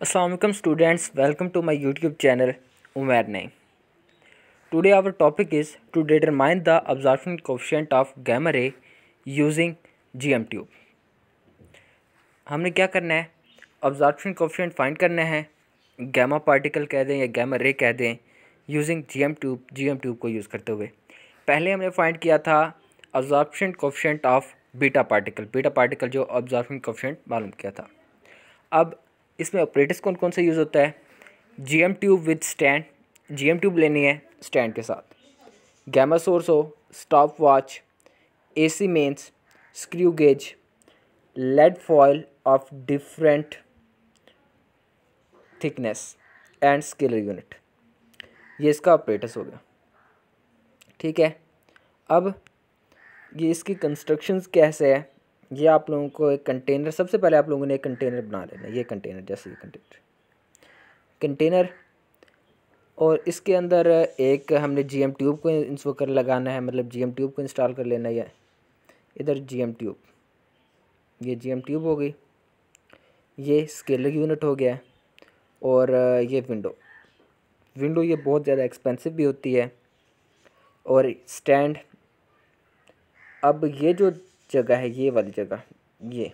Assalamualaikum students, welcome to my YouTube channel Umair Naeem. Today our topic is to determine the absorption coefficient of gamma ray using GM tube. हमने क्या करना है, absorption coefficient find करना है, gamma particle कह दें या gamma रे कह दें, यूजिंग GM ट्यूब को यूज़ करते हुए। पहले हमने फाइंड किया था absorption coefficient of beta particle जो absorption coefficient मालूम किया था। अब इसमें ऑपरेटर्स कौन कौन से यूज़ होता है, GM tube with stand, GM tube लेनी है स्टैंड के साथ, गैमा सोर्स हो, stop watch, AC mains, screw gauge, lead foil of different thickness and scaler unit, ये इसका ऑपरेटर्स हो गया। ठीक है, अब ये इसकी कंस्ट्रक्शंस कैसे है, ये आप लोगों को एक कंटेनर, सबसे पहले आप लोगों ने एक कंटेनर बना लेना है। ये कंटेनर, जैसे ये कंटेनर और इसके अंदर एक हमने GM ट्यूब को इंस्टॉल कर लगाना है, मतलब GM ट्यूब को इंस्टॉल कर लेना है। इधर GM ट्यूब, ये GM ट्यूब हो गई, ये स्केलर यूनिट हो गया, और ये विंडो ये बहुत ज़्यादा एक्सपेंसिव भी होती है, और स्टैंड। अब ये जो जगह है, ये वाली जगह, ये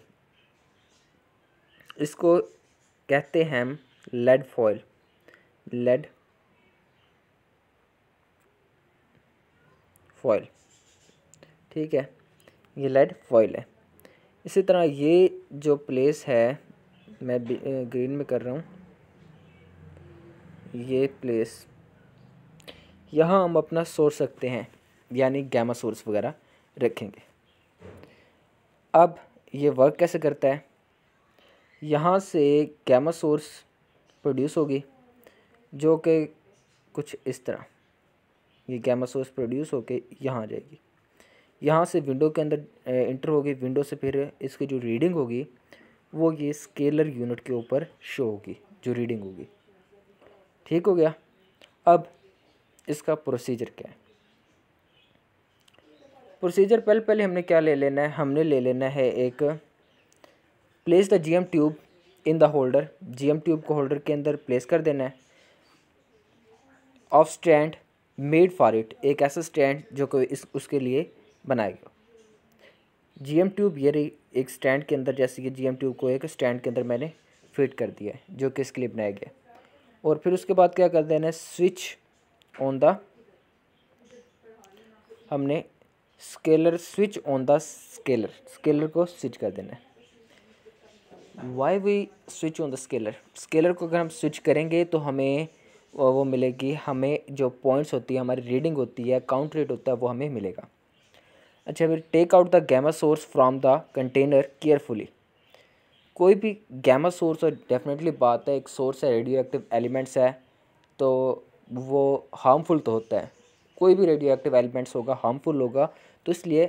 इसको कहते हैं हम लेड फॉयल। ठीक है, ये लेड फॉयल है। इसी तरह ये जो प्लेस है, मैं ग्रीन में कर रहा हूँ, ये प्लेस यहाँ हम अपना सोर्स रखते हैं, यानी गैमा सोर्स वगैरह रखेंगे। अब ये वर्क कैसे करता है, यहाँ से गैमा सोर्स प्रोड्यूस होगी, जो कि कुछ इस तरह, ये गैमा सोर्स प्रोड्यूस होके यहाँ आ जाएगी, यहाँ से विंडो के अंदर इंटर होगी, विंडो से फिर इसकी जो रीडिंग होगी वो ये स्केलर यूनिट के ऊपर शो होगी, जो रीडिंग होगी। ठीक हो गया। अब इसका प्रोसीजर क्या है, प्रोसीजर पहले हमने क्या ले लेना है, हमने ले लेना है एक, place the GM tube in the holder, GM tube को होल्डर के अंदर प्लेस कर देना है, of stand made for it, एक ऐसा स्टैंड जो कि उसके लिए बनाया गया। GM ट्यूब ये रही एक स्टैंड के अंदर, जैसे कि GM ट्यूब को एक स्टैंड के अंदर मैंने फिट कर दिया है, जो कि इसके लिए बनाया गया। और फिर उसके बाद क्या कर देना है, स्विच ऑन द, हमने स्विच ऑन द स्केलर को स्विच कर देना है। Why we switch on the scaler को अगर हम स्विच करेंगे तो हमें वो मिलेगी, हमें जो पॉइंट्स होती है, हमारी रीडिंग होती है, काउंट रेट होता है, वो हमें मिलेगा। अच्छा, फिर take out the gamma source from the container carefully. कोई भी गैमा सोर्स, और डेफिनेटली बात है एक सोर्स है, रेडियो एक्टिव एलिमेंट्स है, तो वो हार्मफुल तो होता है, कोई भी रेडियो एक्टिव एलिमेंट्स होगा हार्मफुल होगा, तो इसलिए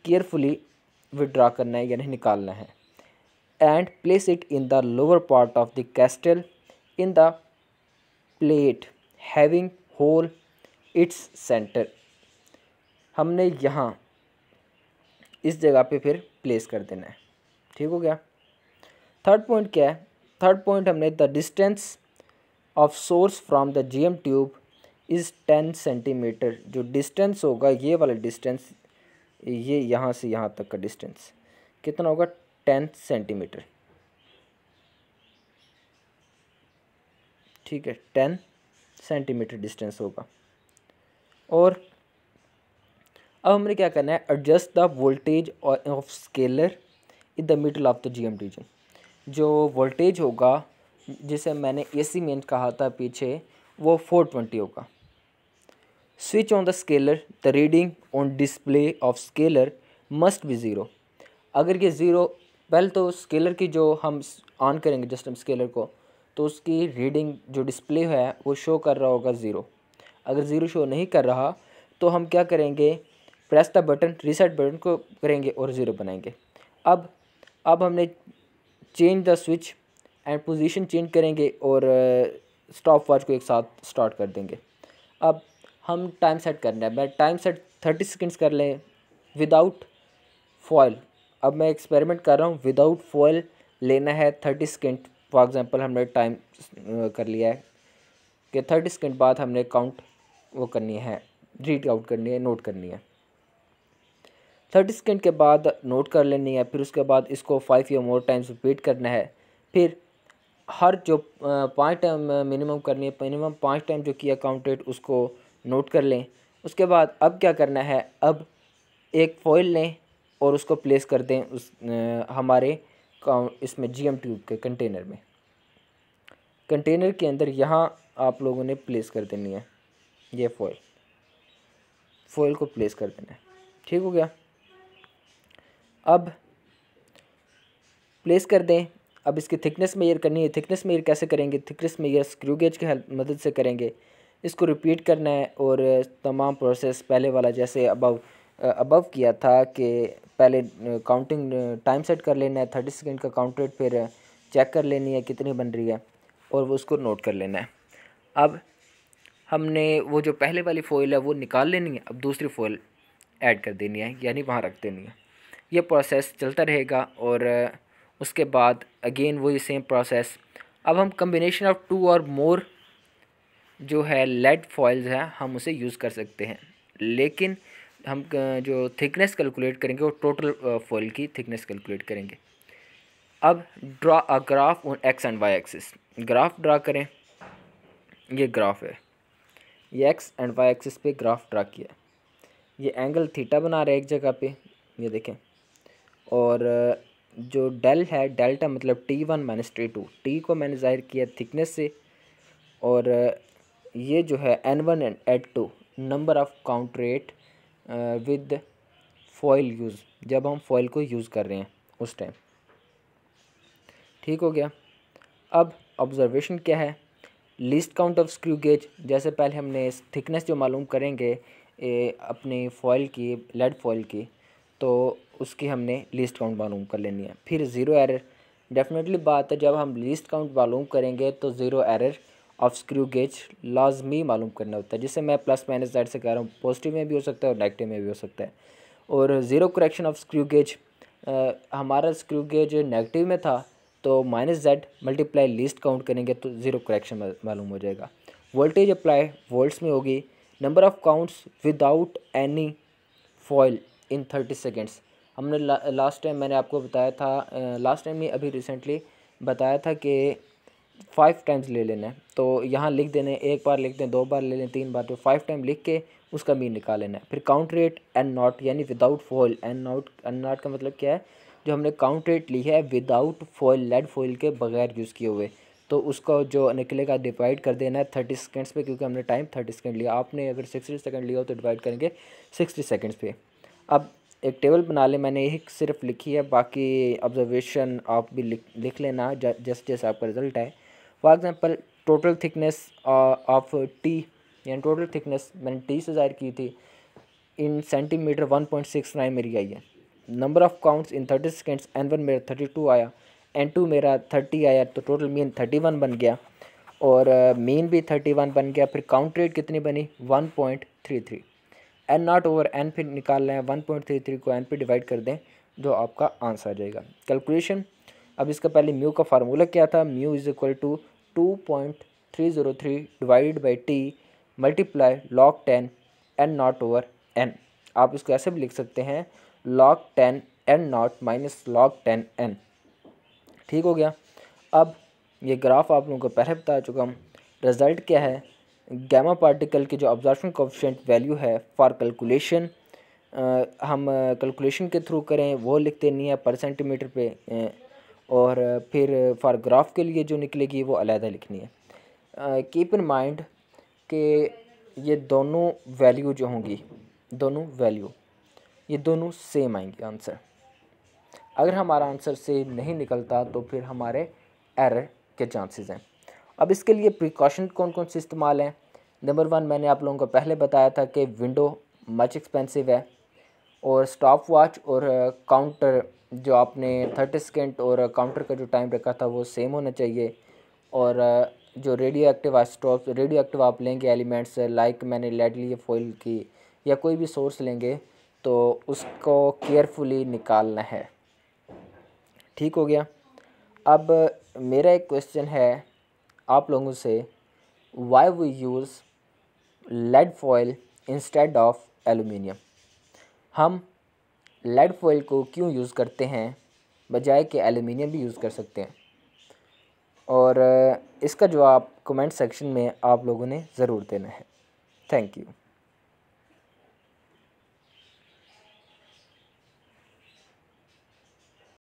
केयरफुली विड्रा करना है, यानी निकालना है। And place it in the lower part of the castle in the plate having hole its centre, हमने यहाँ इस जगह पे फिर प्लेस कर देना है। ठीक हो गया। थर्ड पॉइंट क्या है, थर्ड पॉइंट हमने the distance of source from the GM tube is 10 centimetre, जो डिस्टेंस होगा, ये वाला डिस्टेंस, ये यहाँ से यहाँ तक का डिस्टेंस कितना होगा, 10 सेंटीमीटर। ठीक है, 10 सेंटीमीटर डिस्टेंस होगा। और अब हमने क्या करना है, adjust the voltage of scaler in the middle of the GM region, जो वोल्टेज होगा, जिसे मैंने AC मेन कहा था पीछे, वो 420 होगा। Switch on the scalar, the reading on display of scalar must be zero. अगर ये ज़ीरो, पहले तो स्केलर की जो हम ऑन करेंगे जस्ट हम स्केलर को, तो उसकी रीडिंग जो डिस्प्ले है वो शो कर रहा होगा ज़ीरो। अगर ज़ीरो शो नहीं कर रहा तो हम क्या करेंगे, press the button, reset button को करेंगे और ज़ीरो बनाएंगे। अब हमने change the switch and position change करेंगे और स्टॉप वॉच को एक साथ स्टार्ट कर देंगे। अब हम टाइम सेट करना है, मैं टाइम सेट 30 सेकंड्स कर लें विदाउट फॉयल। अब मैं एक्सपेरिमेंट कर रहा हूँ, विदाउट फॉयल लेना है 30 सेकंड फॉर एग्ज़ाम्पल हमने टाइम कर लिया है कि 30 सेकेंड बाद हमने काउंट वो करनी है, रीड आउट करनी है, नोट करनी है। 30 सेकेंड के बाद नोट कर लेनी है, फिर उसके बाद इसको 5 या मोर टाइम्स रिपीट करना है। फिर हर जो 5 टाइम मिनिमम करनी है, मिनिमम 5 टाइम जो किया काउंटेड उसको नोट कर लें। उसके बाद अब क्या करना है, अब एक फॉइल लें और उसको प्लेस कर दें उस हमारे इसमें GM ट्यूब के कंटेनर में। कंटेनर के अंदर यहाँ आप लोगों ने प्लेस कर देनी है, ये फॉइल को प्लेस कर देना है। ठीक हो गया। अब प्लेस कर दें। अब इसकी थिकनेस मेजर करनी है। थिकनेस मेजर कैसे करेंगे, थिकनेस मेजर स्क्रू गेज की मदद से करेंगे। इसको रिपीट करना है और तमाम प्रोसेस पहले वाला जैसे अबव किया था कि पहले काउंटिंग टाइम सेट कर लेना है 30 सेकंड का काउंटेड, फिर चेक कर लेनी है कितनी बन रही है और वो उसको नोट कर लेना है। अब हमने वो जो पहले वाली फॉइल है वो निकाल लेनी है, अब दूसरी फॉइल ऐड कर देनी है, यानी वहाँ रख देनी है। ये प्रोसेस चलता रहेगा और उसके बाद अगेन वही सेम प्रोसेस। अब हम कम्बिनेशन ऑफ 2 और मोर जो है लेड फॉइल्स हैं हम उसे यूज़ कर सकते हैं, लेकिन हम जो थिकनेस कैलकुलेट करेंगे वो टोटल फॉइल की थिकनेस कैलकुलेट करेंगे। अब draw a graph on X and Y axis. Graph draw करें, ये ग्राफ है, ये एक्स एंड वाई एक्सिस पे ग्राफ ड्रा किया। ये एंगल थीटा बना रहा है एक जगह पे, ये देखें। और जो डेल है, डेल्टा मतलब T1 माइनस T2, टी को मैंने ज़ाहिर किया थिकनेस से, और ये जो है N1 and N2 number of count rate with foil use, जब हम फॉइल को यूज़ कर रहे हैं उस टाइम। ठीक हो गया। अब ऑब्जर्वेशन क्या है, least count of screw gauge. जैसे पहले हमने थिकनेस जो मालूम करेंगे अपनी फॉइल की, लेड फॉइल की, तो उसकी हमने लीस्ट काउंट मालूम कर लेनी है। फिर ज़ीरो एरर, डेफिनेटली बात है जब हम लीस्ट काउंट मालूम करेंगे तो zero error of screw gauge लाजमी मालूम करना होता है, जिसे मैं प्लस माइनस जेड से कह रहा हूँ। पॉजिटिव में भी हो सकता है और नेगेटिव में भी हो सकता है। और zero correction of screw gauge, हमारा स्क्रू गेज नेगेटिव में था तो minus Z multiply least count करेंगे तो ज़ीरो करेक्शन मालूम हो जाएगा। वोल्टेज अप्लाई वोल्ट्स में होगी। Number of counts without any foil in 30 seconds. हमने लास्ट टाइम मैंने आपको बताया था, लास्ट टाइम नहीं अभी रिसेंटली बताया था कि 5 टाइम्स ले लेना है। तो यहाँ लिख देने, एक बार लिख दें, 2 बार ले लें, 3 बार, तो 5 टाइम लिख के उसका मीन निकाल लेना है। फिर काउंट रेट एन नॉट यानी विदाउट फॉइल। एन नॉट का मतलब क्या है, जो हमने काउंट रेट ली है विदाउट फॉइल, लेड फॉइल के बगैर यूज़ किए हुए, तो उसका जो निकलेगा डिवाइड कर देना है 30 सेकेंड्स पे, क्योंकि हमने टाइम 30 सेकेंड लिया। आपने अगर 60 सेकेंड लिया हो तो डिवाइड करेंगे 60 सेकेंड्स पे। अब एक टेबल बना ले, मैंने यही सिर्फ लिखी है, बाकी ऑब्जर्वेशन आप भी लिख लेना जैसे जैसे आपका रिजल्ट है। For example total thickness of T, यानी टोटल थिकनेस मैंने टी से ज़ाहिर की थी इन सेंटीमीटर 1.69 मेरी आई है। Number of counts in 30 seconds, N1 मेरा 32 आया, N2 मेरा 30 आया, तो टोटल मीन 31 बन गया और मीन भी 31 बन गया। फिर काउंट रेट कितनी बनी 1.33। एन नॉट ओवर एन फिर निकालना है, 1.33 को एन पे डिवाइड कर दें, जो आपका आंसर आ जाएगा। कैलकुलेशन, अब इसका पहले म्यू का फार्मूला क्या था, mu is equal to 2.303 divide by T multiply log 10 N not over N. आप इसको ऐसे भी लिख सकते हैं log 10 N not minus log 10 N. ठीक हो गया। अब ये ग्राफ आप लोगों को पहले बता चुका हूँ। रिज़ल्ट क्या है, गैमा पार्टिकल की जो ऑब्जर्वेशन कोएफिशिएंट वैल्यू है फॉर कैलकुलेशन, हम कैलकुलेशन के थ्रू करें वो लिख देनी है पर सेंटीमीटर पे, और फिर फॉर ग्राफ के लिए जो निकलेगी वो अलहदा लिखनी है। कीप इन माइंड कि ये दोनों वैल्यू जो होंगी, दोनों वैल्यू ये दोनों सेम आएंगी आंसर। अगर हमारा आंसर सेम नहीं निकलता तो फिर हमारे एरर के चांसेस हैं। अब इसके लिए प्रिकॉशन कौन कौन से इस्तेमाल हैं। नंबर 1 मैंने आप लोगों को पहले बताया था कि विंडो मच एक्सपेंसिव है, और स्टॉप वॉच और काउंटर जो आपने 30 सेकेंड और काउंटर का जो टाइम रखा था वो सेम होना चाहिए। और जो radio active isotopes, radio active आप लेंगे एलिमेंट्स लाइक मैंने लेड लिए फॉइल की या कोई भी सोर्स लेंगे तो उसको केयरफुली निकालना है। ठीक हो गया। अब मेरा एक क्वेश्चन है आप लोगों से, why we use lead foil instead of aluminium. हम लेड फॉयल को क्यों यूज़ करते हैं बजाय कि एलुमिनियम भी यूज़ कर सकते हैं। और इसका जवाब कमेंट सेक्शन में आप लोगों ने ज़रूर देना है। Thank you.